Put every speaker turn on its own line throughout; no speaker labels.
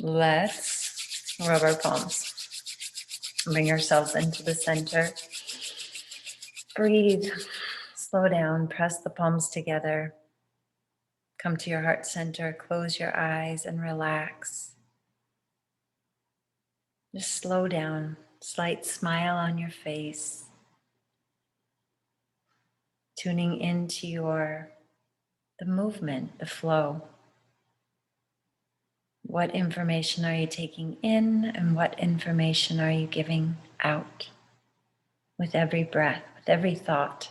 Let's rub our palms. Bring ourselves into the center. Breathe. Slow down. Press the palms together. Come to your heart center. Close your eyes and relax. Just slow down. Slight smile on your face. Tuning into the movement, the flow. What information are you taking in and what information are you giving out? With every breath, with every thought,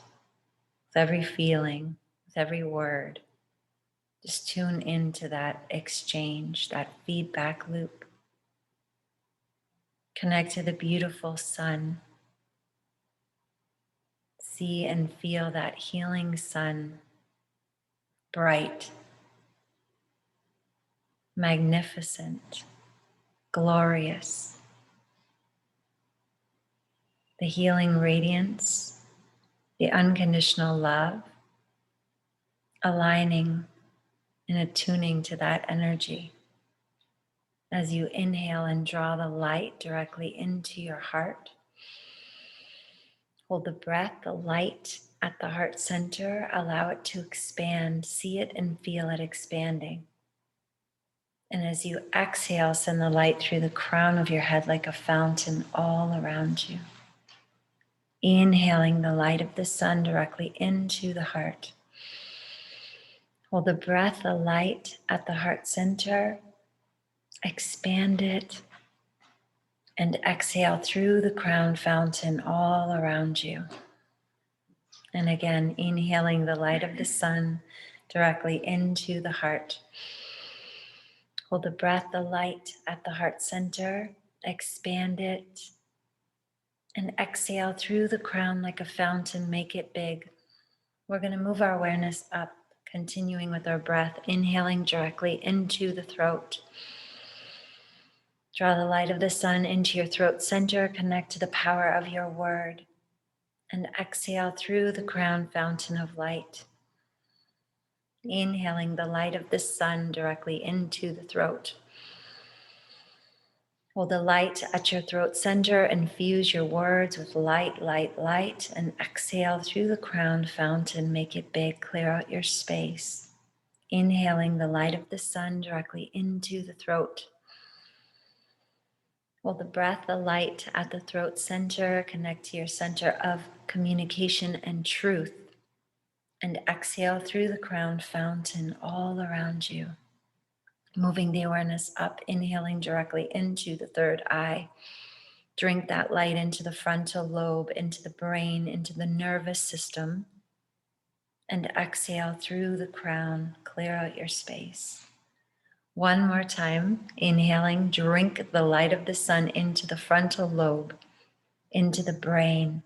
with every feeling, with every word. Just tune into that exchange, that feedback loop. Connect to the beautiful sun. See and feel that healing sun, bright, magnificent, glorious. The healing radiance, the unconditional love, aligning and attuning to that energy. As you inhale and draw the light directly into your heart, hold the breath, the light at the heart center, allow it to expand, see it and feel it expanding. And as you exhale, send the light through the crown of your head like a fountain all around you. Inhaling the light of the sun directly into the heart. Hold the breath, the light at the heart center, expand it, and exhale through the crown fountain all around you. And again, inhaling the light of the sun directly into the heart. Hold the breath, the light at the heart center, expand it, and exhale through the crown like a fountain, make it big. We're going to move our awareness up, continuing with our breath, inhaling directly into the throat. Draw the light of the sun into your throat center, connect to the power of your word, and exhale through the crown fountain of light. Inhaling the light of the sun directly into the throat. Hold the light at your throat center, infuse your words with light, light, light, and exhale through the crown fountain, make it big, clear out your space. Inhaling the light of the sun directly into the throat. Hold the breath, the light at the throat center, connect to your center of communication and truth, and exhale through the crown fountain all around you. Moving the awareness up, inhaling directly into the third eye. Drink that light into the frontal lobe, into the brain, into the nervous system, and exhale through the crown, clear out your space. One more time, inhaling, drink the light of the sun into the frontal lobe, into the brain,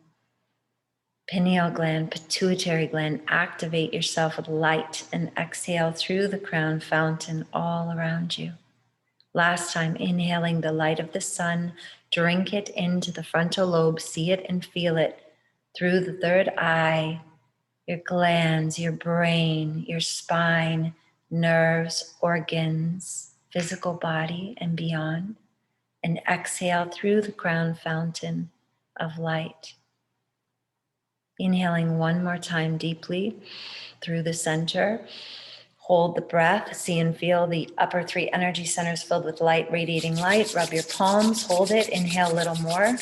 pineal gland, pituitary gland. Activate yourself with light and exhale through the crown fountain all around you. Last time, inhaling the light of the sun, drink it into the frontal lobe, see it and feel it through the third eye, your glands, your brain, your spine, nerves, organs, physical body, and beyond. And exhale through the crown fountain of light. Inhaling one more time deeply through the center. Hold the breath, see and feel the upper three energy centers filled with light, radiating light. Rub your palms, hold it, inhale a little more.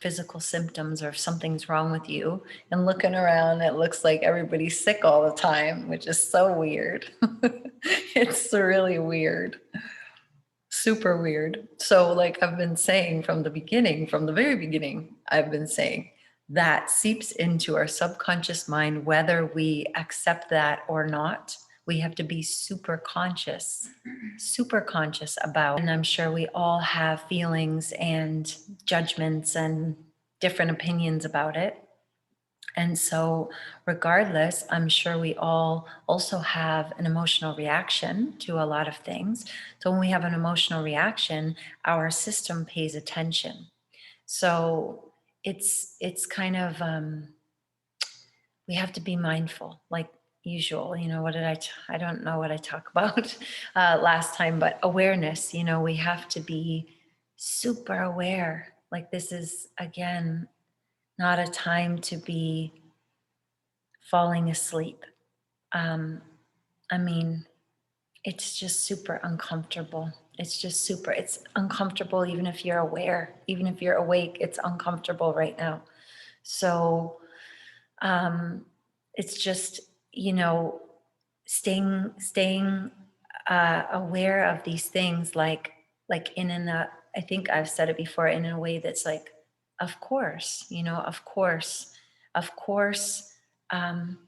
Physical symptoms or if something's wrong with you. And looking around, it looks like everybody's sick all the time, which is so weird. It's really weird. Super weird. So like I've been saying from the beginning, from the very beginning, I've been saying that seeps into our subconscious mind, whether we accept that or not. We have to be super conscious about, and I'm sure we all have feelings and judgments and different opinions about it. And so regardless, I'm sure we all also have an emotional reaction to a lot of things. So when we have an emotional reaction, our system pays attention. So it's kind of, we have to be mindful. Like usual, what did I don't know what I talked about last time, but awareness, we have to be super aware. Like this is, again, not a time to be falling asleep. Um, I mean, it's just super uncomfortable. It's uncomfortable even if you're aware, even if you're awake, it's uncomfortable right now. So it's just, you know, staying aware of these things, like I think I've said it before, in a way that's like, of course, of course, um,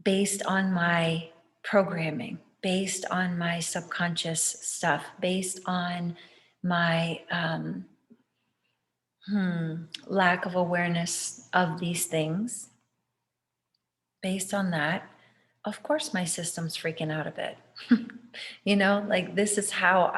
based on my programming, based on my subconscious stuff, based on my lack of awareness of these things, based on that, of course my system's freaking out a bit. Like this is how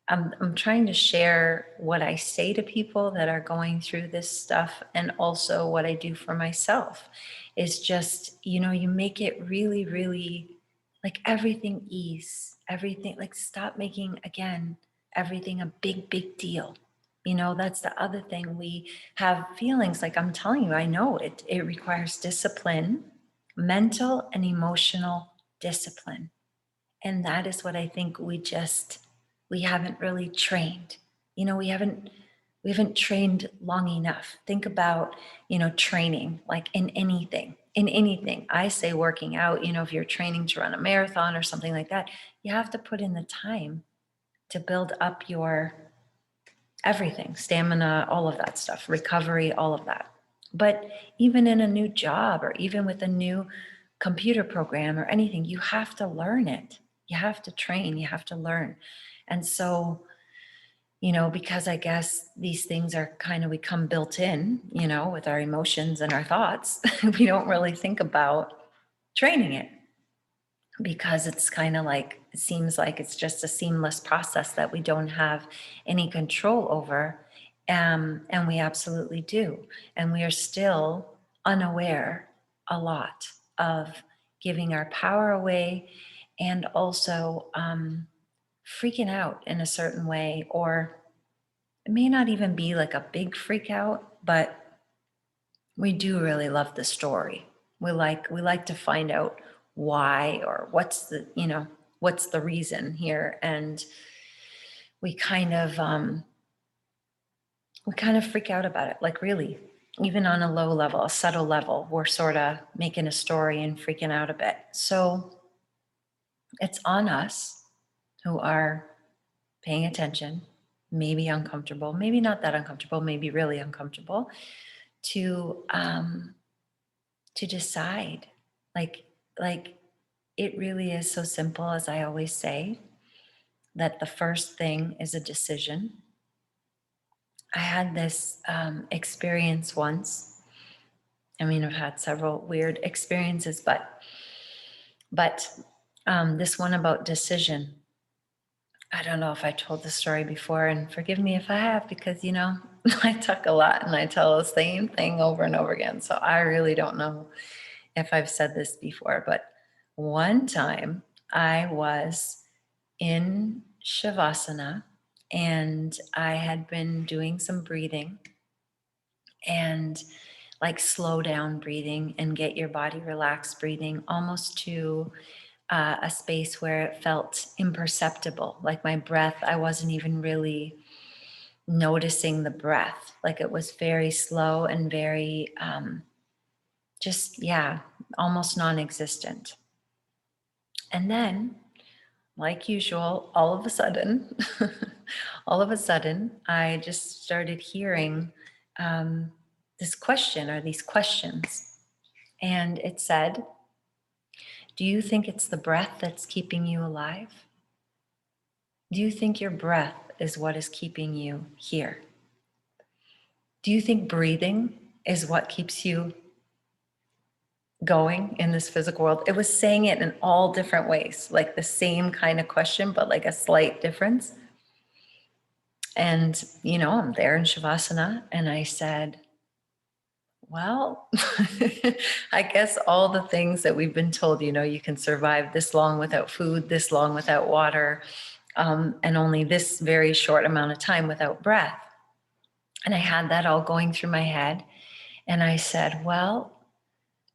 I'm trying to share what I say to people that are going through this stuff, and also what I do for myself is just, you make it really, really, like, everything ease, everything, like, stop making, again, everything a big, big deal. That's the other thing. We have feelings, like I'm telling you, I know it requires discipline, mental and emotional discipline. And that is what I think we haven't really trained. We haven't trained long enough. Think about, training, like in anything. I say working out, if you're training to run a marathon or something like that, you have to put in the time to build up your everything, stamina, all of that stuff, recovery, all of that. But even in a new job, or even with a new computer program or anything, you have to learn it. You have to train, you have to learn. And so, because I guess these things are kind of, we come built in, with our emotions and our thoughts, we don't really think about training it, because it's kind of like, it seems like it's just a seamless process that we don't have any control over. And we absolutely do. And we are still unaware a lot of giving our power away, and also freaking out in a certain way. Or it may not even be like a big freak out, but we do really love the story. We like to find out why, or what's the reason here. And we kind of freak out about it, like, really, even on a low level, a subtle level, we're sort of making a story and freaking out a bit. So it's on us, who are paying attention, maybe uncomfortable, maybe not that uncomfortable, maybe really uncomfortable, to decide. Like it really is so simple, as I always say, that the first thing is a decision. I had this experience once. I mean, I've had several weird experiences, but this one about decision. I don't know if I told the story before, and forgive me if I have, because I talk a lot and I tell the same thing over and over again. So I really don't know if I've said this before, but one time I was in Shavasana, and I had been doing some breathing, and like slow down breathing and get your body relaxed breathing, almost to a space where it felt imperceptible. Like my breath, I wasn't even really noticing the breath. Like it was very slow and very just, yeah, almost non existent. And then, like usual, all of a sudden, I just started hearing this question, or these questions. And it said, do you think it's the breath that's keeping you alive? Do you think your breath is what is keeping you here? Do you think breathing is what keeps you going in this physical world? It was saying it in all different ways, like the same kind of question, but like a slight difference. And, I'm there in Shavasana, and I said, Well, I guess all the things that we've been told, you can survive this long without food, this long without water, and only this very short amount of time without breath. And I had that all going through my head. And I said, well,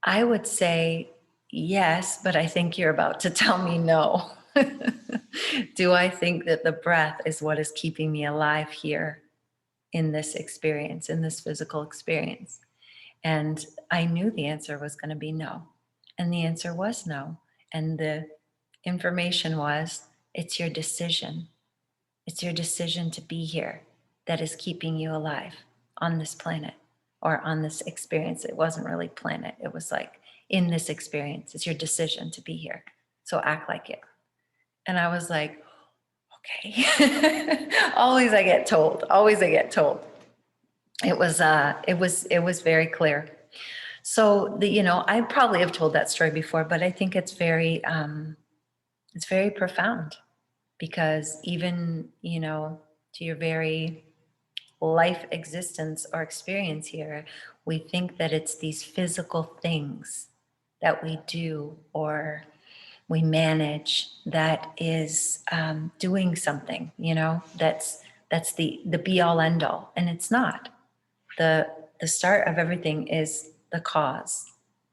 I would say yes, but I think you're about to tell me no. Do I think that the breath is what is keeping me alive here in this experience, in this physical experience? And I knew the answer was going to be no. And the answer was no. And the information was, it's your decision. It's your decision to be here that is keeping you alive on this planet or on this experience. It wasn't really planet. It was like in this experience, it's your decision to be here. So act like it. And I was like, okay. Always I get told. Always I get told. It was very clear. So I probably have told that story before, but I think it's very profound because even, to your very life existence or experience here, we think that it's these physical things that we do or we manage that is doing something, that's the be all end all, and it's not. The start of everything is the cause,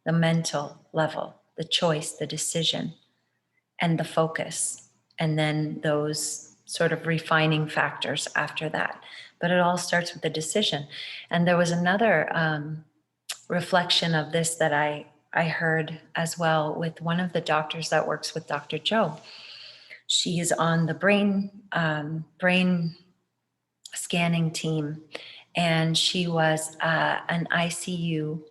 the mental level, the choice, the decision, and the focus, and then those sort of refining factors after that. But it all starts with the decision. And there was another reflection of this that I heard as well with one of the doctors that works with Dr. Joe. She is on the brain scanning team, and she was an ICU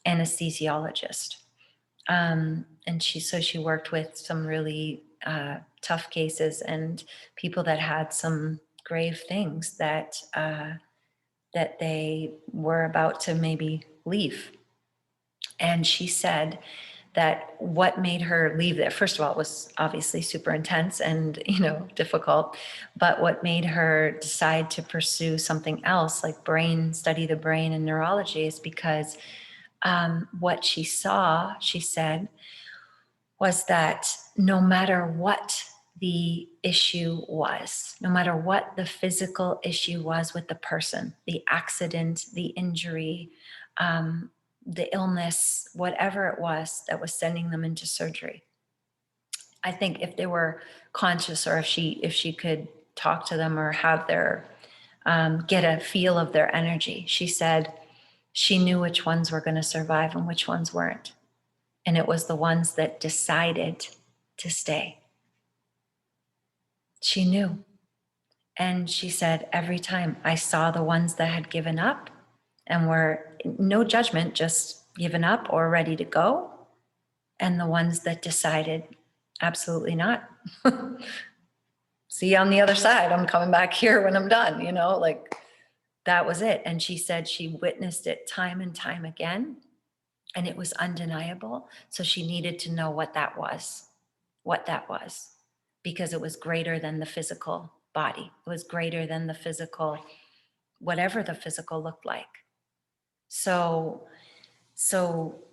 anesthesiologist. And she worked with some really tough cases and people that had some grave things that they were about to maybe leave. And she said that what made her leave there, first of all, it was obviously super intense and difficult, but what made her decide to pursue something else like study the brain and neurology is because what she saw, she said, was that no matter what the issue was, no matter what the physical issue was with the person, the accident, the injury, the illness, whatever it was that was sending them into surgery. I think if they were conscious, or if she could talk to them or have their get a feel of their energy, she said she knew which ones were going to survive and which ones weren't. And it was the ones that decided to stay. She knew. And she said, every time I saw the ones that had given up and were no judgment, just given up or ready to go, and the ones that decided, absolutely not. See you on the other side. I'm coming back here when I'm done, like that was it. And she said she witnessed it time and time again. And it was undeniable. So she needed to know what that was, because it was greater than the physical body. It was greater than the physical, whatever the physical looked like. So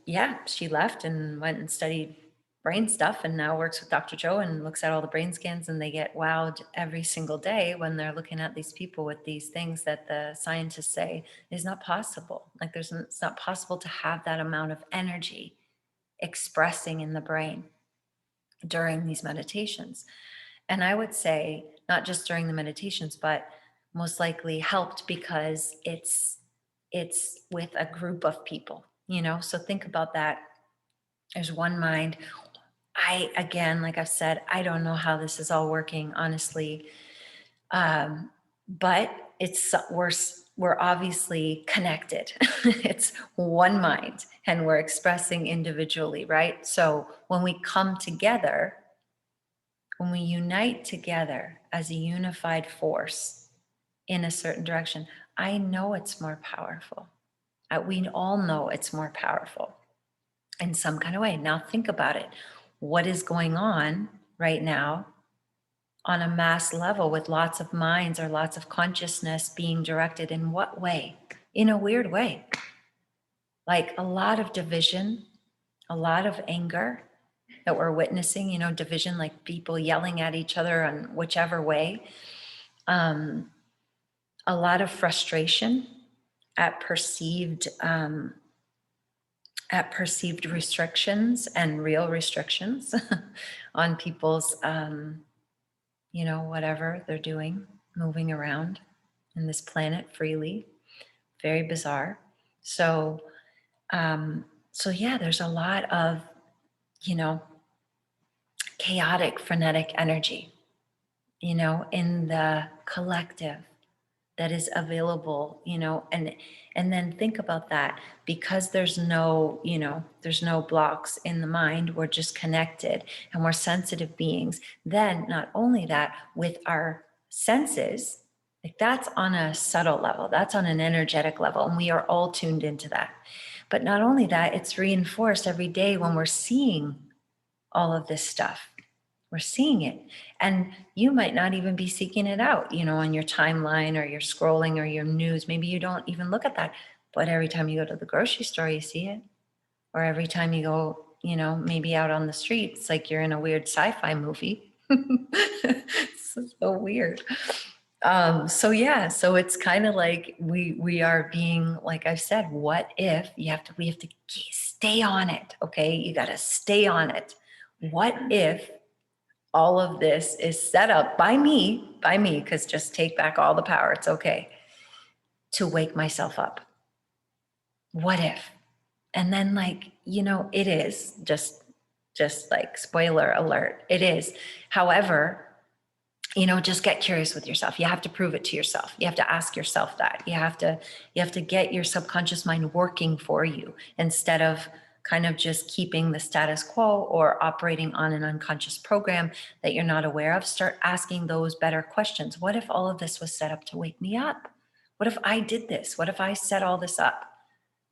yeah, she left and went and studied brain stuff and now works with Dr. Joe and looks at all the brain scans, and they get wowed every single day when they're looking at these people with these things that the scientists say is not possible. Like it's not possible to have that amount of energy expressing in the brain during these meditations. And I would say not just during the meditations, but most likely helped because it's with a group of people, so think about that. There's one mind. Again, like I've said, I don't know how this is all working, honestly. But we're obviously connected. It's one mind and we're expressing individually, right? So when we come together, when we unite together as a unified force in a certain direction, I know it's more powerful. We all know it's more powerful in some kind of way. Now think about it. What is going on right now on a mass level with lots of minds or lots of consciousness being directed in what way? In a weird way. like a lot of division, a lot of anger that we're witnessing, division, like people yelling at each other on whichever way. Um, a lot of frustration at perceived restrictions and real restrictions on people's, whatever they're doing, moving around in this planet freely. Very bizarre. So, so yeah, there's a lot of, you know, chaotic, frenetic energy, in the collective that is available, and then think about that, because there's no blocks in the mind. We're just connected and we're sensitive beings. Then not only that, with our senses, like that's on a subtle level, that's on an energetic level, and we are all tuned into that. But not only that, it's reinforced every day when we're seeing all of this stuff. We're seeing it. And you might not even be seeking it out, on your timeline or your scrolling or your news. Maybe you don't even look at that. But every time you go to the grocery store, you see it. Or every time you go, maybe out on the street, it's like you're in a weird sci-fi movie. It's so weird. So yeah, so it's kind of like we are being, like I've said, what if we have to stay on it, okay? You got to stay on it. What if all of this is set up by me, because just take back all the power, it's okay, to wake myself up? What if? And then, like, it is just like, spoiler alert, it is. However, just get curious with yourself. You have to prove it to yourself. You have to ask yourself that. You have to get your subconscious mind working for you, instead of kind of just keeping the status quo or operating on an unconscious program that you're not aware of. Start asking those better questions. What if all of this was set up to wake me up? What if I did this? What if I set all this up?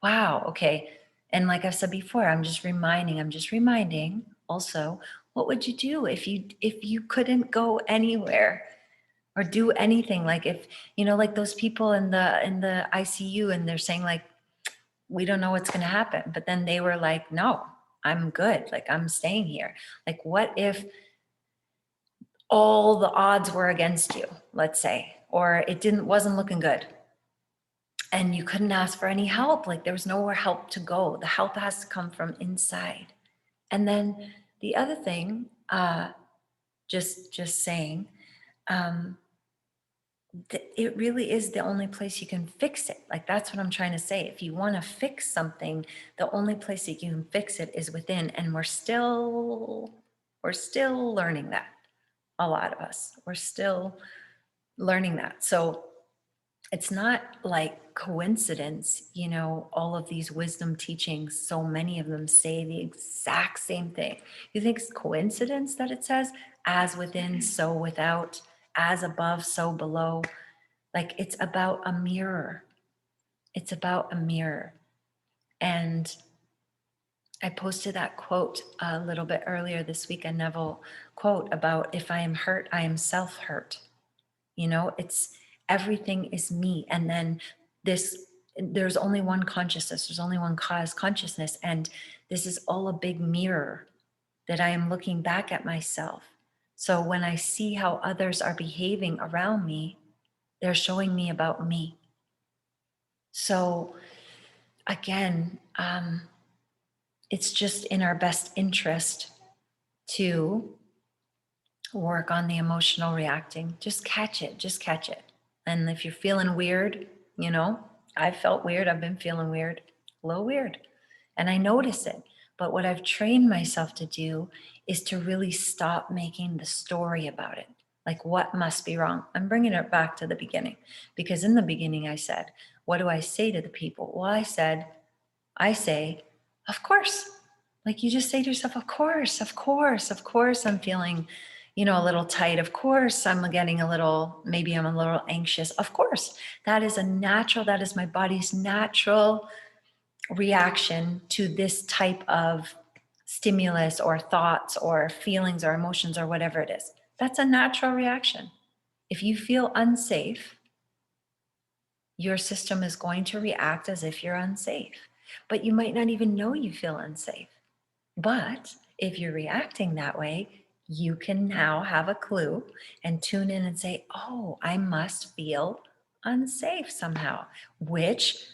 Wow, okay. And like I've said before, I'm just reminding also, what would you do if you couldn't go anywhere or do anything? Like, if, like those people in the ICU, and they're saying, like, we don't know what's going to happen, but then they were like, no, I'm good, like, I'm staying here. Like, what if all the odds were against you, let's say, or it wasn't looking good, and you couldn't ask for any help? Like, there was nowhere help to go. The help has to come from inside. And then the other thing, just saying, it really is the only place you can fix it. Like, that's what I'm trying to say. If you want to fix something, the only place that you can fix it is within. And we're still learning that. A lot of us, we're still learning that. So it's not like coincidence, all of these wisdom teachings, so many of them say the exact same thing. You think it's coincidence that it says, as within, so without, as above, so below? Like, it's about a mirror. It's about a mirror. And I posted that quote a little bit earlier this week, a Neville quote about, if I am hurt, I am self-hurt. It's, everything is me. And then there's only one consciousness, there's only one cause, consciousness. And this is all a big mirror that I am looking back at myself. So when I see how others are behaving around me, they're showing me about me. So again, it's just in our best interest to work on the emotional reacting. Just catch it, just catch it. And if you're feeling weird, I've felt weird, I've been feeling weird, a little weird, and I notice it. But what I've trained myself to do is to really stop making the story about it. Like, what must be wrong? I'm bringing it back to the beginning, because in the beginning I said, what do I say to the people? Well, I say, of course. Like, you just say to yourself, of course, of course, of course, I'm feeling, a little tight. Of course, maybe I'm a little anxious. Of course, that is my body's natural reaction to this type of stimulus or thoughts or feelings or emotions or whatever it is. That's a natural reaction. If you feel unsafe, your system is going to react as if you're unsafe. but you might not even know you feel unsafe. But if you're reacting that way, you can now have a clue and tune in and say, oh, I must feel unsafe somehow, which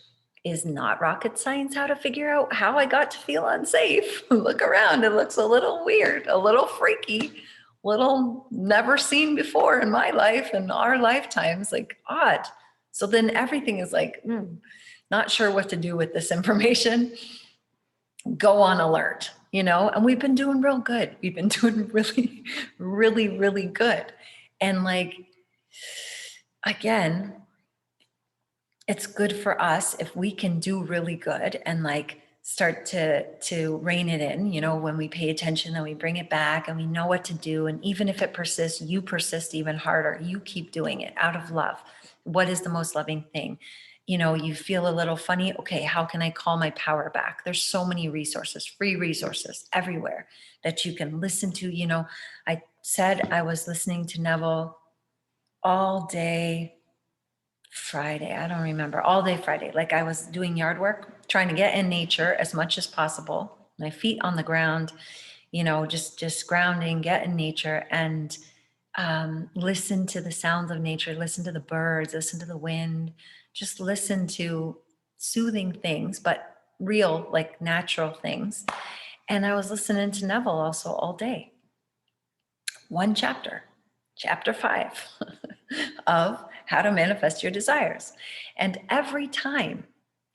is not rocket science how to figure out how I got to feel unsafe. Look around, it looks a little weird, a little freaky, little never seen before in my life and our lifetimes, like odd. So then everything is like, not sure what to do with this information. Go on alert, and we've been doing real good. We've been doing really, really, really good. And like, again, it's good for us if we can do really good and like start to rein it in, when we pay attention and we bring it back and we know what to do. And even if it persists, you persist even harder. You keep doing it out of love. What is the most loving thing? You feel a little funny. Okay, how can I call my power back? There's so many resources, free resources everywhere that you can listen to. I said I was listening to Neville all day Friday. I don't remember. All day Friday. Like I was doing yard work, trying to get in nature as much as possible. My feet on the ground, just grounding, get in nature and listen to the sounds of nature, listen to the birds, listen to the wind, just listen to soothing things, but real, like natural things. And I was listening to Neville also all day. One chapter, chapter 5 of how to manifest your desires. And every time,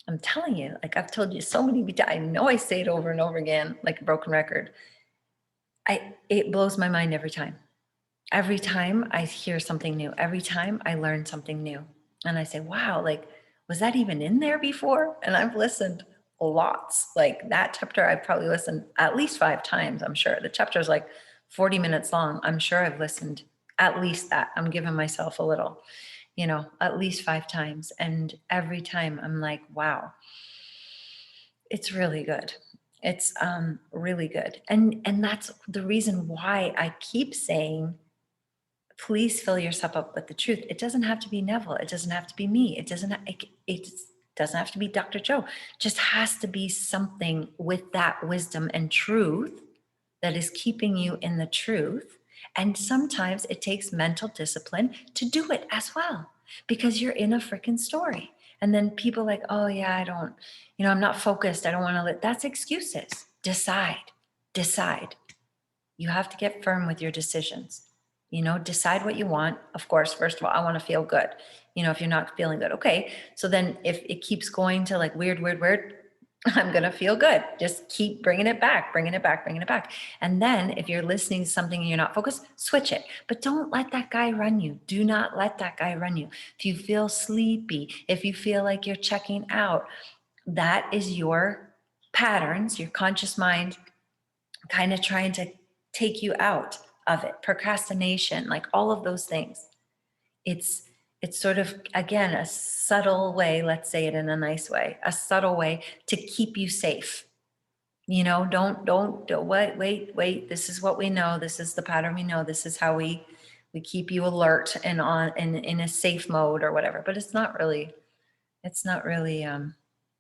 I'm telling you, like I've told you so many times, I know I say it over and over again, like a broken record. It blows my mind every time. Every time I hear something new, every time I learn something new. And I say, wow, like, was that even in there before? And I've listened lots. Like that chapter, I've probably listened at least 5 times, I'm sure. The chapter is like 40 minutes long. I'm sure I've listened at least that. I'm giving myself a little, at least 5 times. And every time I'm like, wow, it's really good. It's really good. And that's the reason why I keep saying, please fill yourself up with the truth. It doesn't have to be Neville. It doesn't have to be me. It doesn't have to be Dr. Joe. It just has to be something with that wisdom and truth that is keeping you in the truth. And sometimes it takes mental discipline to do it as well, because you're in a freaking story. And then people like, oh yeah, I don't, I'm not focused. I don't want to let, that's excuses. Decide. You have to get firm with your decisions. Decide what you want. Of course, first of all, I want to feel good. If you're not feeling good, okay. So then if it keeps going to like weird, I'm going to feel good. Just keep bringing it back. And then if you're listening to something and you're not focused, switch it. But don't let that guy run you. Do not let that guy run you. If you feel sleepy, if you feel like you're checking out, that is your patterns, your conscious mind kind of trying to take you out of it. Procrastination, like all of those things. It's sort of, again, a subtle way, let's say it in a nice way, a subtle way to keep you safe. Don't wait. This is what we know. This is the pattern we know. This is how we keep you alert and on in a safe mode or whatever. But it's not really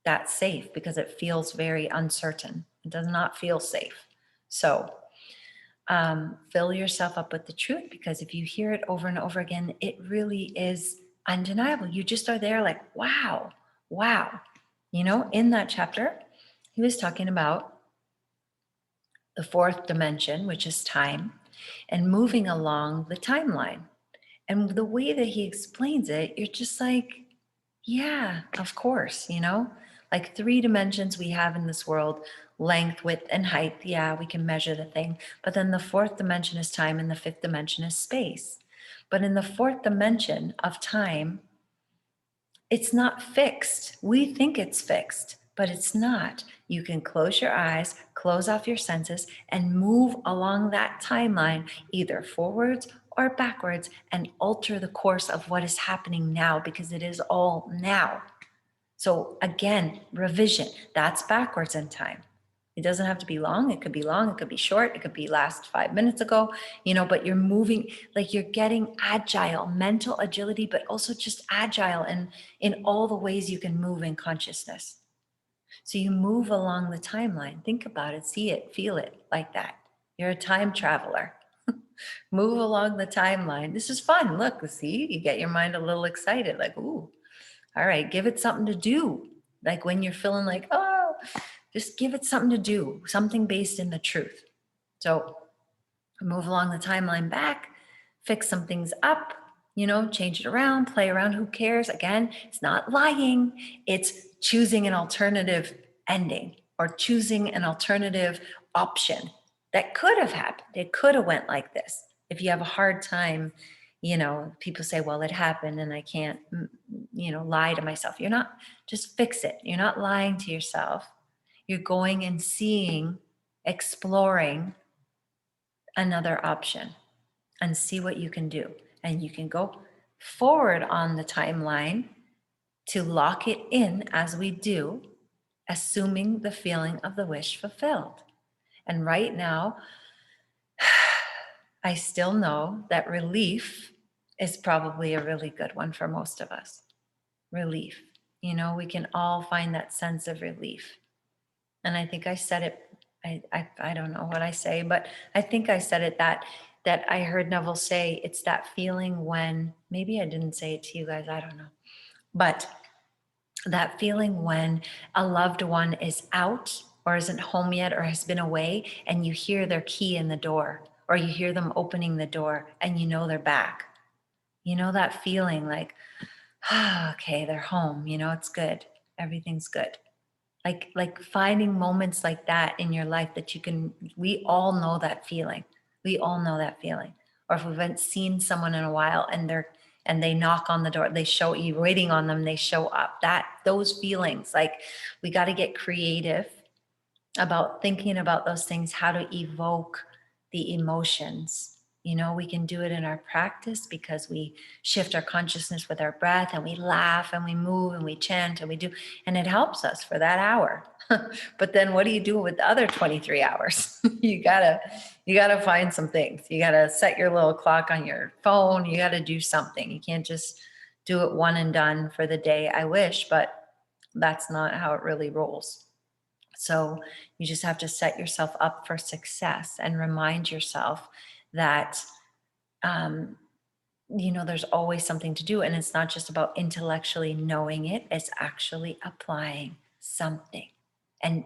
that safe, because it feels very uncertain. It does not feel safe. So fill yourself up with the truth, because if you hear it over and over again, it really is undeniable. You just are there like, wow. In that chapter, he was talking about the 4th dimension, which is time, and moving along the timeline. And the way that he explains it, you're just like, yeah, of course, like 3 dimensions we have in this world: length, width, and height. Yeah, we can measure the thing. But then the 4th dimension is time and the 5th dimension is space. But in the 4th dimension of time, it's not fixed. We think it's fixed, but it's not. You can close your eyes, close off your senses, and move along that timeline, either forwards or backwards, and alter the course of what is happening now, because it is all now. So again, revision, that's backwards in time. It doesn't have to be long. It could be long. It could be short. It could be last 5 minutes ago, but you're moving, like you're getting agile, mental agility, but also just agile and in all the ways you can move in consciousness. So you move along the timeline. Think about it, see it, feel it like that. You're a time traveler. Move along the timeline. This is fun. Look, see, you get your mind a little excited, like, ooh, all right, give it something to do. Like when you're feeling like, oh, just give it something to do, something based in the truth. So move along the timeline back, fix some things up, change it around, play around. Who cares? Again, it's not lying, it's choosing an alternative ending or choosing an alternative option that could have happened. It could have went like this. If you have a hard time, people say, well, it happened and I can't, lie to myself. You're not, just fix it. You're not lying to yourself. You're going and seeing, exploring another option and see what you can do. And you can go forward on the timeline to lock it in as we do, assuming the feeling of the wish fulfilled. And right now, I still know that relief is probably a really good one for most of us. Relief. We can all find that sense of relief. And I think I said it, I don't know what I say, but I think I said it that I heard Neville say, it's that feeling when, maybe I didn't say it to you guys, I don't know. But that feeling when a loved one is out or isn't home yet or has been away and you hear their key in the door or you hear them opening the door and they're back. That feeling like, okay, they're home, it's good. Everything's good. Like finding moments like that in your life that we all know that feeling. We all know that feeling. Or if we haven't seen someone in a while and they knock on the door, they show you waiting on them, they show up. Those feelings, like we got to get creative about thinking about those things, how to evoke the emotions. We can do it in our practice because we shift our consciousness with our breath and we laugh and we move and we chant and we do, and it helps us for that hour. But then what do you do with the other 23 hours? you gotta find some things. You gotta set your little clock on your phone. You gotta do something. You can't just do it one and done for the day. I wish, but that's not how it really rolls. So you just have to set yourself up for success and remind yourself that, there's always something to do. And it's not just about intellectually knowing it, it's actually applying something. And,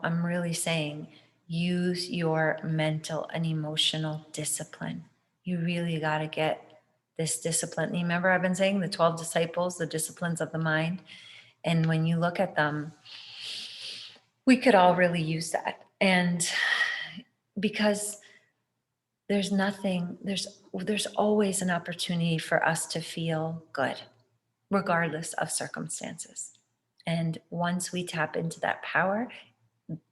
I'm really saying use your mental and emotional discipline. You really got to get this discipline. Remember, I've been saying the 12 disciples, the disciplines of the mind. And when you look at them, we could all really use that. And because there's always an opportunity for us to feel good, regardless of circumstances. And once we tap into that power,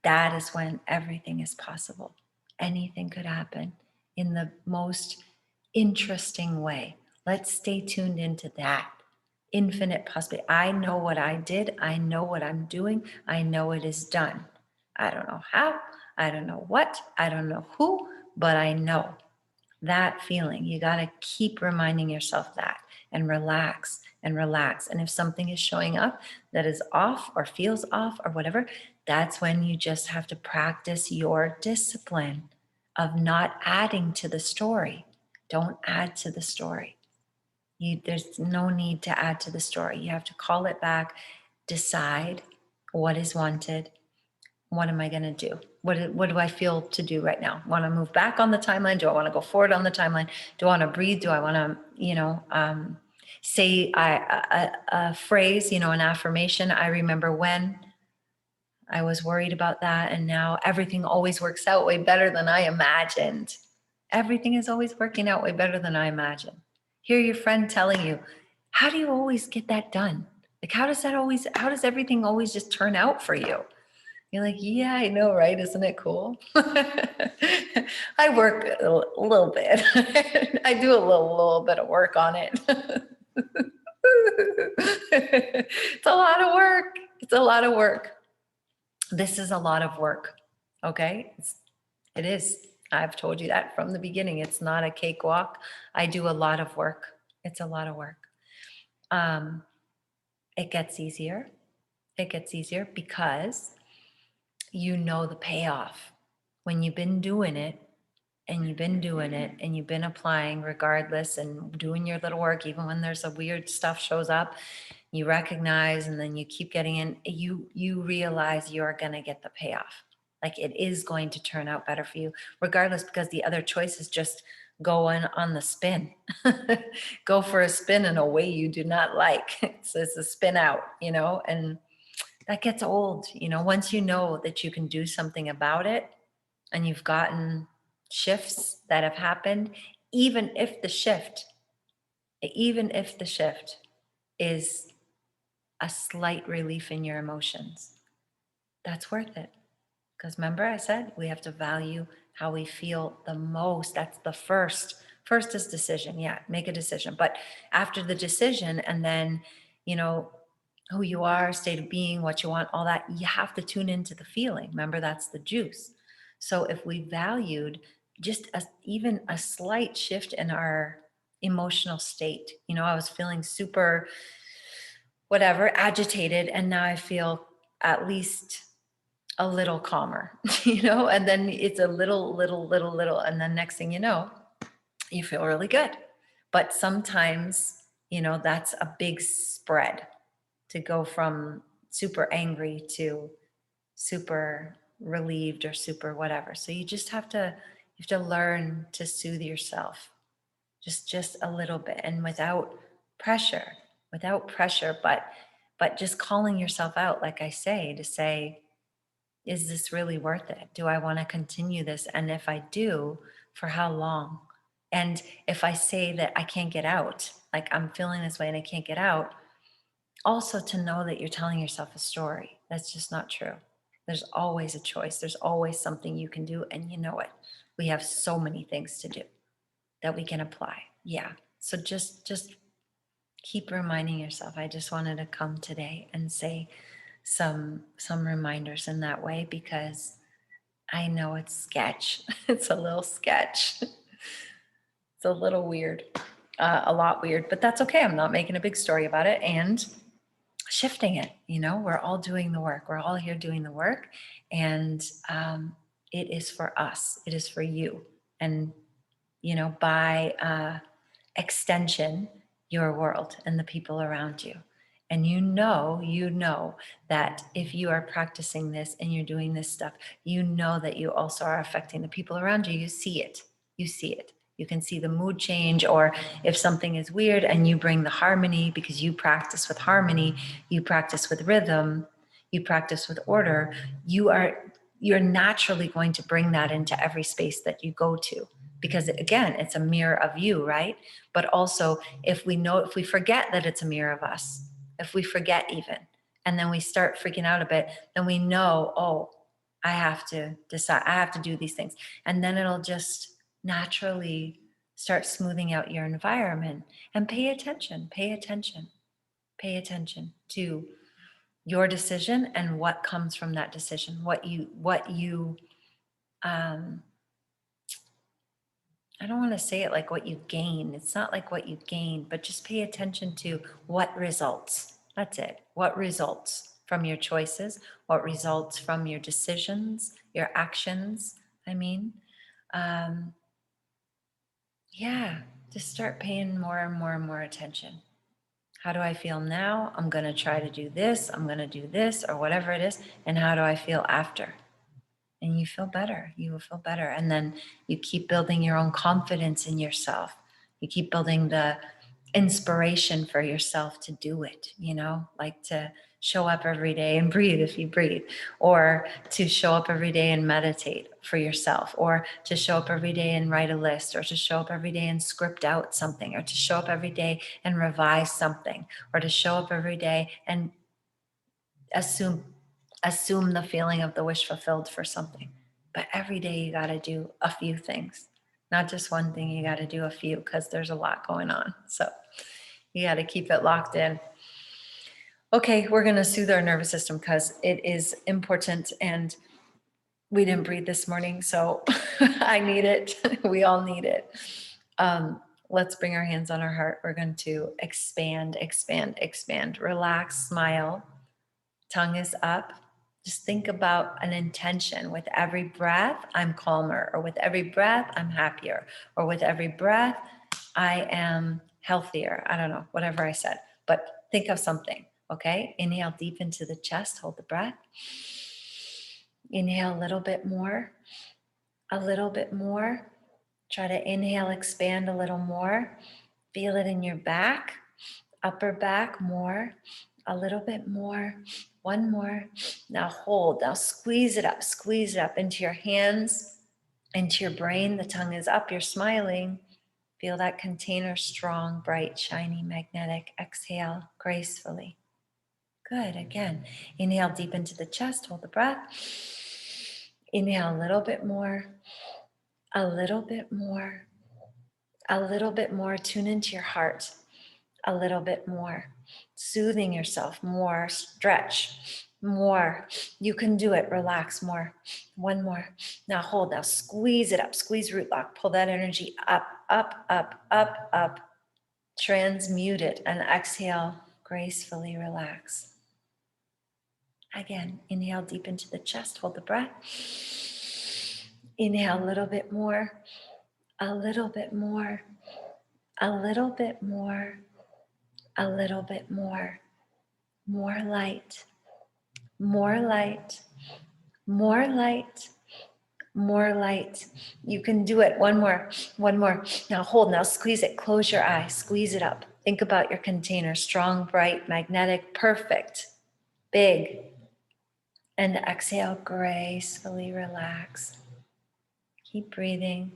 that is when everything is possible. Anything could happen in the most interesting way. Let's stay tuned into that infinite possibility. I know what I did. I know what I'm doing. I know it is done. I don't know how. I don't know what. I don't know who, but I know that feeling. You got to keep reminding yourself that and relax and relax. And if something is showing up that is off or feels off or whatever, that's when you just have to practice your discipline of not adding to the story. Don't add to the story. There's no need to add to the story. You have to call it back, decide what is wanted. What am I going to do? What do I feel to do right now? Want to move back on the timeline? Do I want to go forward on the timeline? Do I want to breathe? Do I want to, say a phrase, an affirmation? I remember when I was worried about that, and now everything always works out way better than I imagined. Everything is always working out way better than I imagined. Hear your friend telling you, how do you always get that done? Like, how does everything always just turn out for you? You're like, yeah, I know, right? Isn't it cool? I work a little bit. I do a little bit of work on it. It's a lot of work. It's a lot of work. This is a lot of work. Okay? It is. I've told you that from the beginning. It's not a cakewalk. I do a lot of work. It's a lot of work. It gets easier. It gets easier because you know the payoff. When you've been doing it and you've been doing it and you've been applying regardless and doing your little work, even when there's a weird stuff shows up, you recognize and then you keep getting in, you realize you're going to get the payoff. Like it is going to turn out better for you regardless, because the other choice is just go on the spin. Go for a spin in a way you do not like. It's a spin out, and that gets old. Once you know that you can do something about it and you've gotten shifts that have happened, even if the shift, even if the shift is a slight relief in your emotions, that's worth it. Because remember, I said we have to value how we feel the most. That's the first. First is decision. Yeah, make a decision. But after the decision, and then, you know, who you are, state of being, what you want, all that, you have to tune into the feeling. Remember, that's the juice. So if we valued just even a slight shift in our emotional state, I was feeling super, whatever, agitated, and now I feel at least a little calmer, and then it's a little, and then next thing you know, you feel really good. But sometimes, that's a big spread to go from super angry to super relieved or super whatever. So you have to learn to soothe yourself just a little bit, and pressure, without pressure, but just calling yourself out, like I say, to say, is this really worth it? Do I want to continue this? And if I do, for how long? And if I say that I can't get out, like I'm feeling this way and I can't get out, also to know that you're telling yourself a story. That's just not true. There's always a choice. There's always something you can do, and you know it. We have so many things to do that we can apply. Yeah. So just keep reminding yourself. I just wanted to come today and say some reminders in that way, because I know it's sketch. It's a little sketch. It's a little weird, a lot weird, but that's okay. I'm not making a big story about it and shifting it. We're all doing the work. We're all here doing the work, and it is for us. It is for you, and by extension, your world and the people around you. And you know that if you are practicing this and you're doing this stuff, that you also are affecting the people around you. You see it. You see it. You can see the mood change, or if something is weird and you bring the harmony because you practice with harmony, you practice with rhythm, you practice with order, you're naturally going to bring that into every space that you go to, because again, it's a mirror of you, right? But also, if we forget that it's a mirror of us, if we forget even, and then we start freaking out a bit, then we know, oh, I have to decide, I have to do these things. And then it'll just naturally start smoothing out your environment. And pay attention, pay attention to your decision and what comes from that decision, what you I don't want to say it like what you gain. It's not like what you gain, but just pay attention to what results. That's it. What results from your choices, what results from your decisions, your actions. I mean, um, yeah, just start paying more and more and more attention. How do I feel now? I'm going to try to do this. I'm going to do this, or whatever it is. And how do I feel after? And you feel better. You will feel better. And then you keep building your own confidence in yourself. You keep building the inspiration for yourself to do it, like to show up every day and breathe if you breathe, or to show up every day and meditate for yourself, or to show up every day and write a list, or to show up every day and script out something, or to show up every day and revise something, or to show up every day and assume the feeling of the wish fulfilled for something. But every day you got to do a few things, not just one thing. You got to do a few, because there's a lot going on. So you got to keep it locked in. Okay, we're going to soothe our nervous system because it is important, and we didn't breathe this morning, so I need it. We all need it. Let's bring our hands on our heart. We're going to expand, expand, expand, relax, smile. tongue is up. Just think about an intention. With every breath, I'm calmer, or with every breath, I'm happier, or with every breath, I am healthier. I don't know, whatever I said, but think of something. Okay. Inhale deep into the chest, hold the breath. Inhale a little bit more, a little bit more. Try to inhale, expand a little more. Feel it in your back, upper back, more, a little bit more, one more. Now hold, now squeeze it up into your hands, into your brain. The tongue is up, you're smiling. Feel that container strong, bright, shiny, magnetic. Exhale gracefully. Good, again. Inhale deep into the chest, hold the breath. Inhale a little bit more, a little bit more, a little bit more. Tune into your heart. A little bit more, soothing yourself more, stretch more. You can do it. Relax more. One more. Now hold. Now squeeze it up. Squeeze root lock. Pull that energy up, up, up, up, up. Transmute it and exhale. Gracefully relax. Again, inhale deep into the chest. Hold the breath. Inhale a little bit more, a little bit more, a little bit more. A little bit more light, more light, more light, more light. You can do it. One more, one more. Now hold, now squeeze it. Close your eyes, squeeze it up. Think about your container, strong, bright, magnetic, perfect, big. And exhale, gracefully relax. Keep breathing.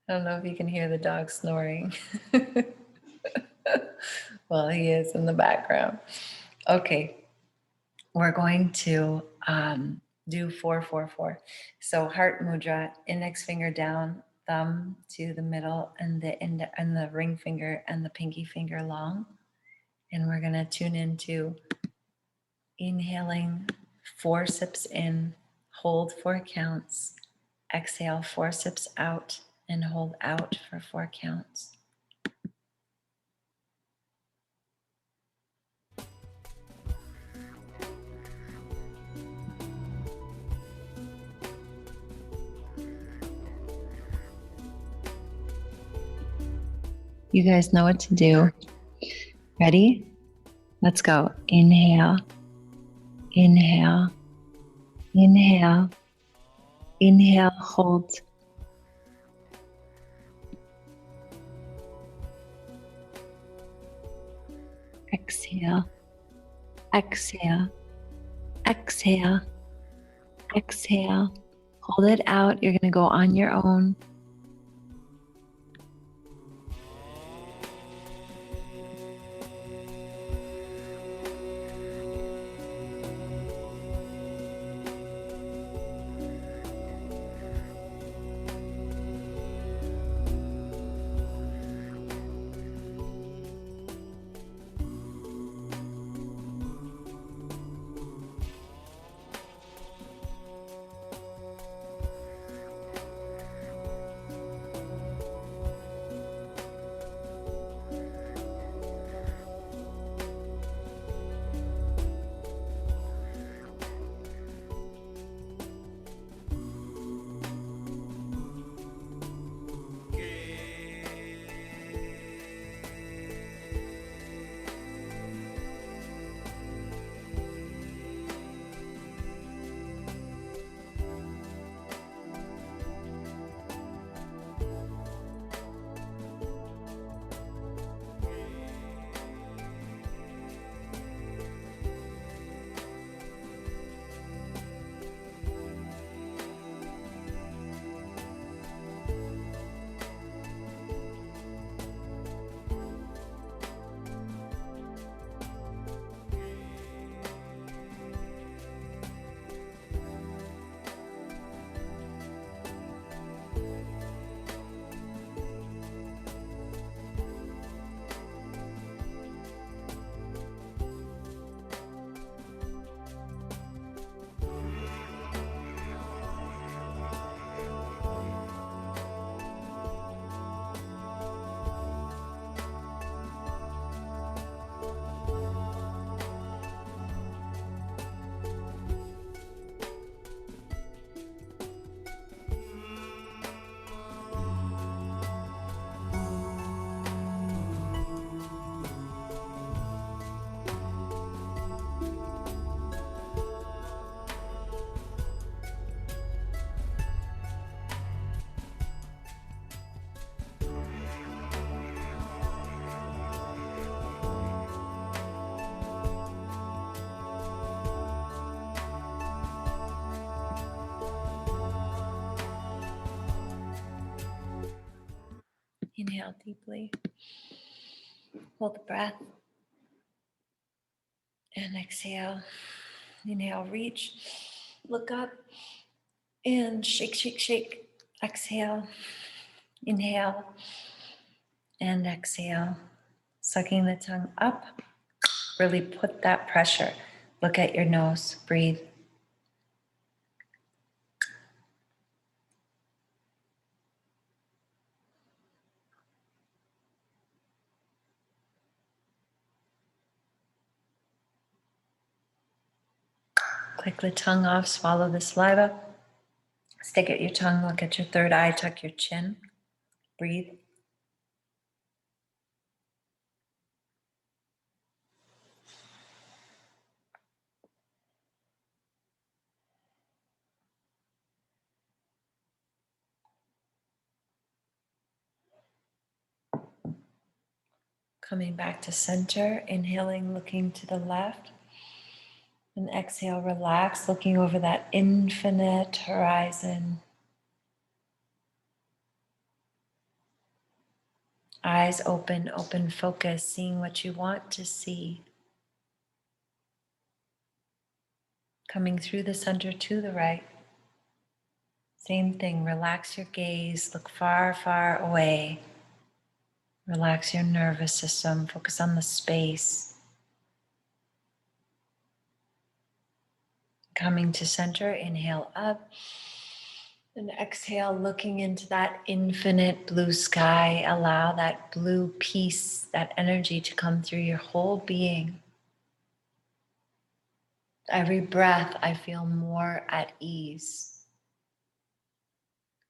I don't know if you can hear the dog snoring. Well, he is in the background. Okay, we're going to do 4-4-4. So heart mudra, index finger down, thumb to the middle, and the ring finger and the pinky finger long. And we're going to tune into inhaling 4 sips in, hold 4 counts, exhale 4 sips out, and hold out for 4 counts. You guys know what to do. Ready? Let's go. Inhale, inhale, inhale, inhale, hold. Exhale, exhale, exhale, exhale. Hold it out. You're going to go on your own. Inhale deeply. Hold the breath. And exhale. Inhale, reach. Look up. And shake, shake, shake. Exhale. Inhale. And exhale. Sucking the tongue up. Really put that pressure. Look at your nose. Breathe. Click the tongue off. Swallow the saliva. Stick at your tongue. Look at your third eye. Tuck your chin. Breathe. Coming back to center. Inhaling, looking to the left. And exhale, relax, looking over that infinite horizon. Eyes open, open focus, seeing what you want to see. Coming through the center to the right. Same thing, relax your gaze, look far, far away. Relax your nervous system, focus on the space. Coming to center, inhale up. And exhale, looking into that infinite blue sky. Allow that blue peace, that energy to come through your whole being. Every breath, I feel more at ease.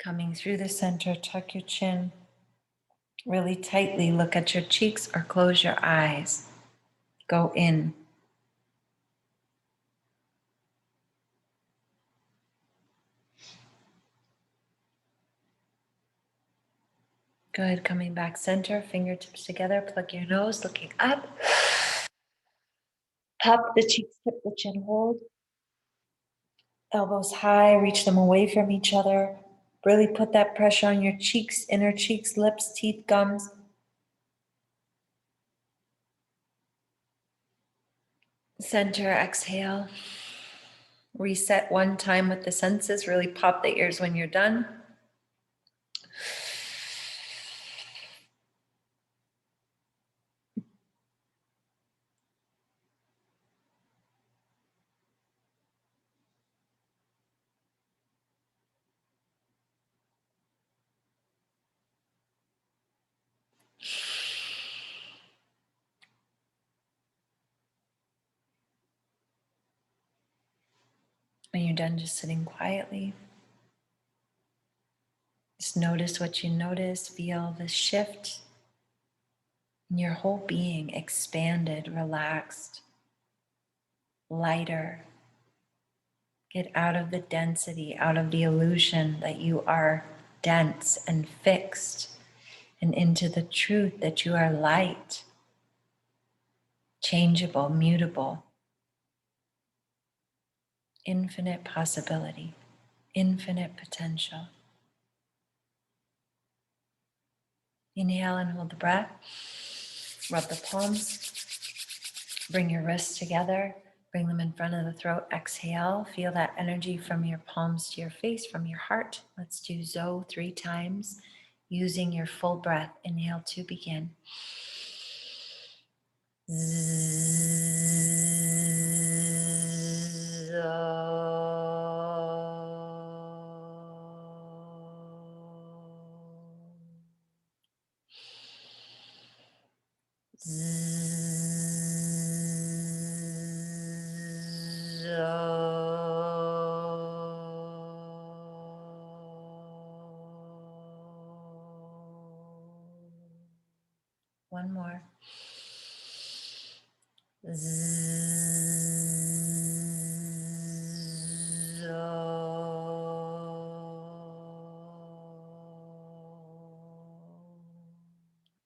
Coming through the center, tuck your chin really tightly. Look at your cheeks or close your eyes. Go in. Good. Coming back center, fingertips together. Plug your nose, looking up. Pop the cheeks, tip the chin, hold. Elbows high, reach them away from each other. Really put that pressure on your cheeks, inner cheeks, lips, teeth, gums. Center, exhale. Reset one time with the senses. Really pop the ears when you're done. When you're done just sitting quietly, just notice what you notice. Feel the shift in your whole being, expanded, relaxed, lighter. Get out of the density, out of the illusion that you are dense and fixed, and into the truth that you are light, changeable, mutable, infinite possibility, infinite potential. Inhale and hold the breath. Rub the palms. Bring your wrists together. Bring them in front of the throat. Exhale. Feel that energy from your palms to your face, from your heart. Let's do Soothe 3 times using your full breath. Inhale to begin. One more.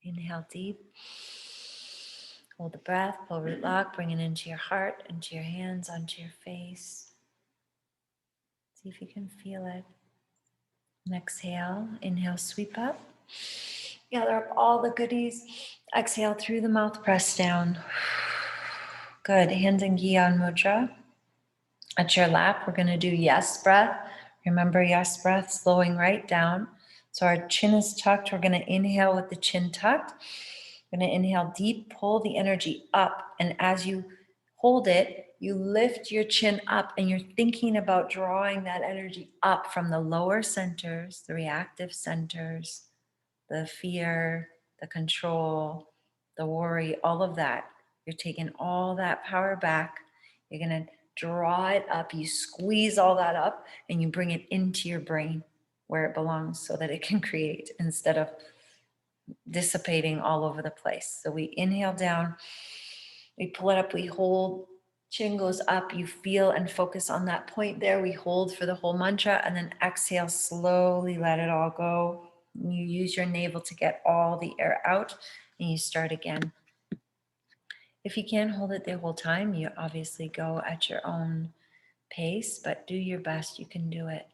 Inhale deep. Hold the breath, pull root lock, bring it into your heart, into your hands, onto your face. See if you can feel it. And exhale, inhale, sweep up. Gather up all the goodies. Exhale through the mouth, press down. Good. Hands in Gyan Mudra. At your lap, we're going to do yes breath. Remember yes breath, slowing right down. So our chin is tucked. We're going to inhale with the chin tucked. We're going to inhale deep, pull the energy up. And as you hold it, you lift your chin up and you're thinking about drawing that energy up from the lower centers, the reactive centers, the fear, the control, the worry, all of that. You're taking all that power back. You're going to draw it up. You squeeze all that up and you bring it into your brain where it belongs so that it can create instead of dissipating all over the place. So we inhale down, we pull it up, we hold, chin goes up, you feel and focus on that point there. We hold for the whole mantra and then exhale, slowly let it all go. You use your navel to get all the air out and you start again. If you can't hold it the whole time, you obviously go at your own pace, but do your best. You can do it.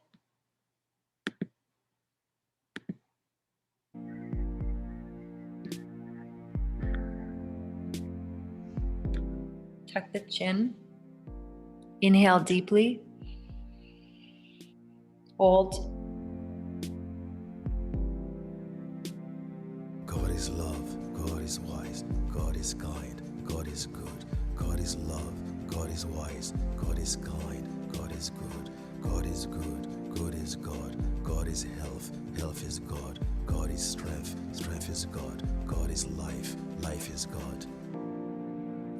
Tuck the chin. Inhale deeply. Hold.
God is love, God is wise, God is kind, God is good, God is love, God is wise, God is kind, God is good, God is good, good is God, God is health, health is God, God is strength, strength is God, God is life, life is God.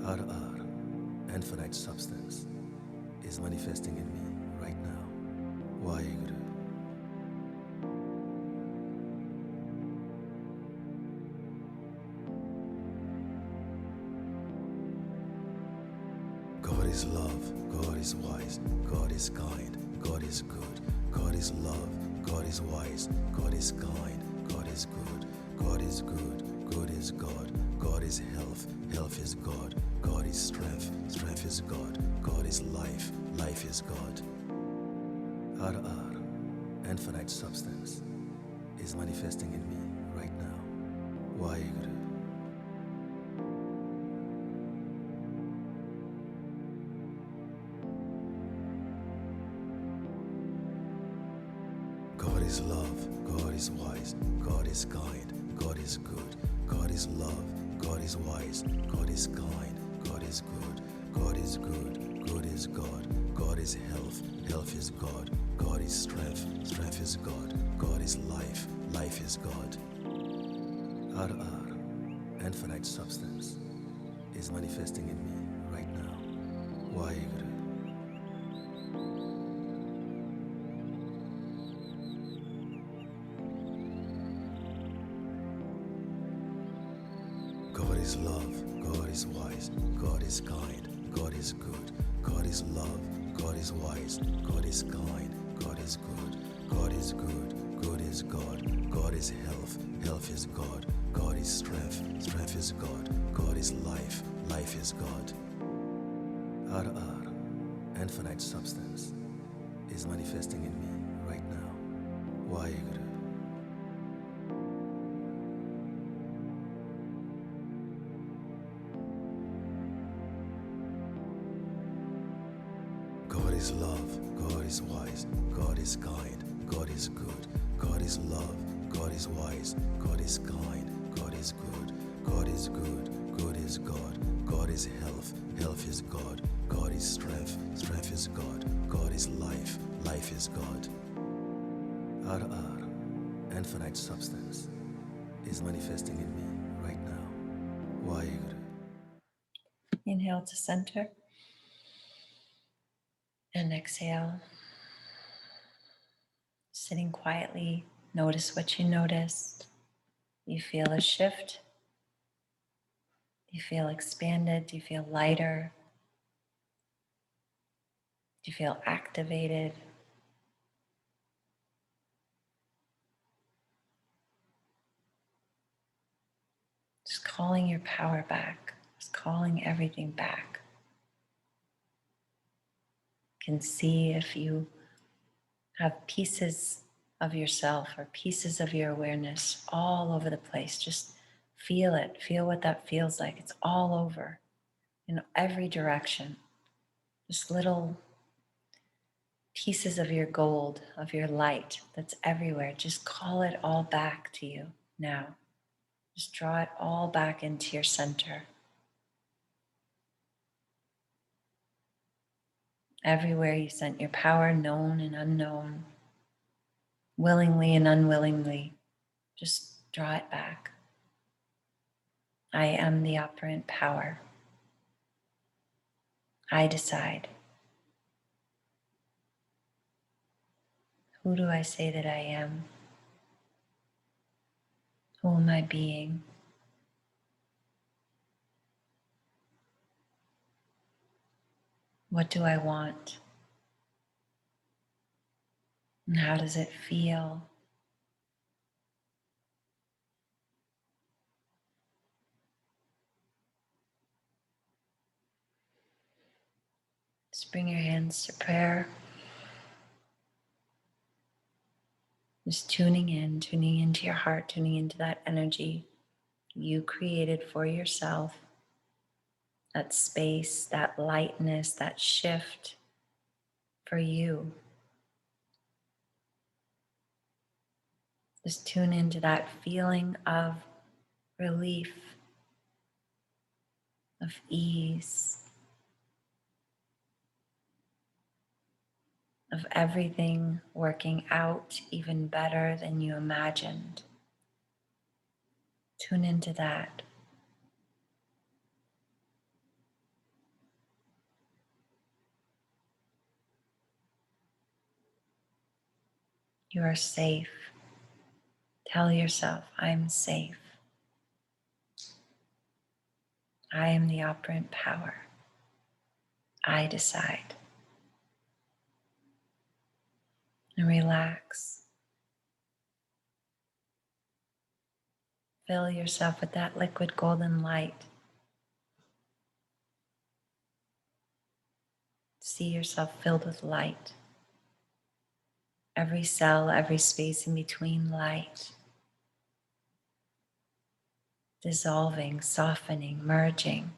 Ar, infinite substance, is manifesting in me right now. Waheguru. God is love, God is wise, God is kind, God is good, God is love, God is wise, God is kind, God is good, God is good, good is God, God is health, health is God, God is strength, strength is God, God is life, life is God. Ar, infinite substance, is manifesting in me right now. Waheguru. God is love, God is wise, God is kind, God is good, God is love, God is wise, God is kind, God is good, God is good, good is God, God is health, health is God, God is strength, strength is God, God is life, life is God. Ar, infinite substance, is manifesting in me right now. Waheguru. God is love, God is wise, God is kind, God is good, God is love, God is wise, God is kind, God is good, God is good, good is God, God is health, health is God, God is strength, strength is God, God is life, life is God. Ar, infinite substance, is manifesting in me right now. Waheguru. God is love, God is wise, God is kind, God is good, God is love, God is wise, God is kind, God is good, God is good, good is God, God is health, health is God, God is strength, strength is God, God is life, life is God. Ar, infinite substance, is manifesting in me right now. Waheguru.
Inhale to center and exhale. Sitting quietly, notice what you noticed. You feel a shift. Do you feel expanded? Do you feel lighter? Do you feel activated? Just calling your power back. Just calling everything back. You can see if you have pieces of yourself or pieces of your awareness all over the place. Just feel it. Feel what that feels like. It's all over in every direction. Just little pieces of your gold, of your light that's everywhere. Just call it all back to you now. Just draw it all back into your center. Everywhere you sent your power, known and unknown, willingly and unwillingly, just draw it back. I am the operant power. I decide. Who do I say that I am? Who am I being? What do I want? And how does it feel? Just bring your hands to prayer. Just tuning into your heart, tuning into that energy you created for yourself, that space, that lightness, that shift for you. Just tune into that feeling of relief, of ease, of everything working out even better than you imagined. Tune into that. You are safe. Tell yourself, I'm safe. I am the operant power. I decide. And relax. Fill yourself with that liquid golden light. See yourself filled with light. Every cell, every space in between, light. Dissolving, softening, merging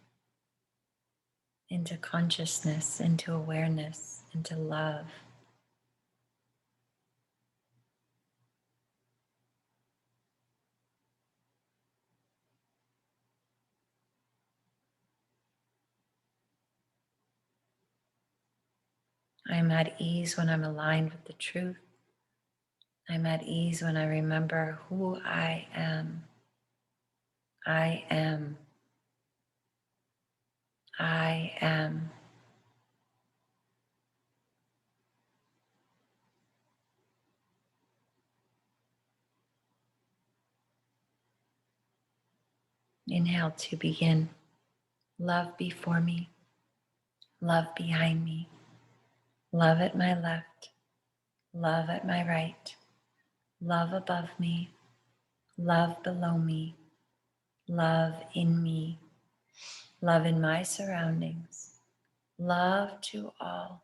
into consciousness, into awareness, into love. I'm at ease when I'm aligned with the truth. I'm at ease when I remember who I am. I am. I am. Inhale to begin. Love before me. Love behind me. Love at my left. Love at my right. Love above me. Love below me. Love in me. Love in my surroundings. Love to all.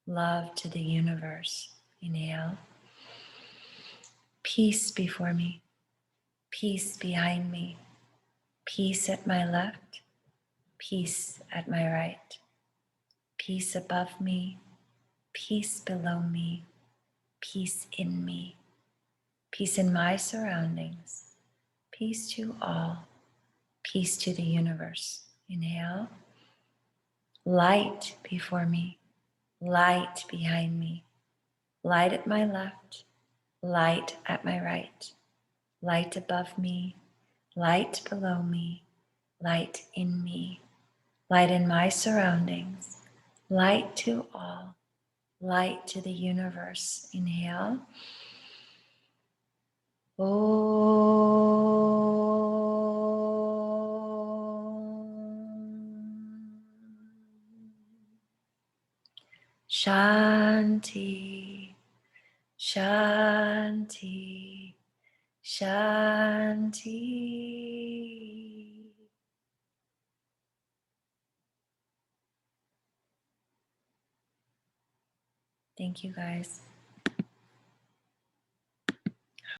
Love to the universe. Inhale. Peace before me. Peace behind me. Peace at my left. Peace at my right. Peace above me. Peace below me. Peace in me. Peace in my surroundings. Peace to all. Peace to the universe. Inhale. Light before me. Light behind me. Light at my left. Light at my right. Light above me. Light below me. Light in me. Light in my surroundings. Light to all. Light to the universe. Inhale. Shanti, Shanti, Shanti. Thank you, guys.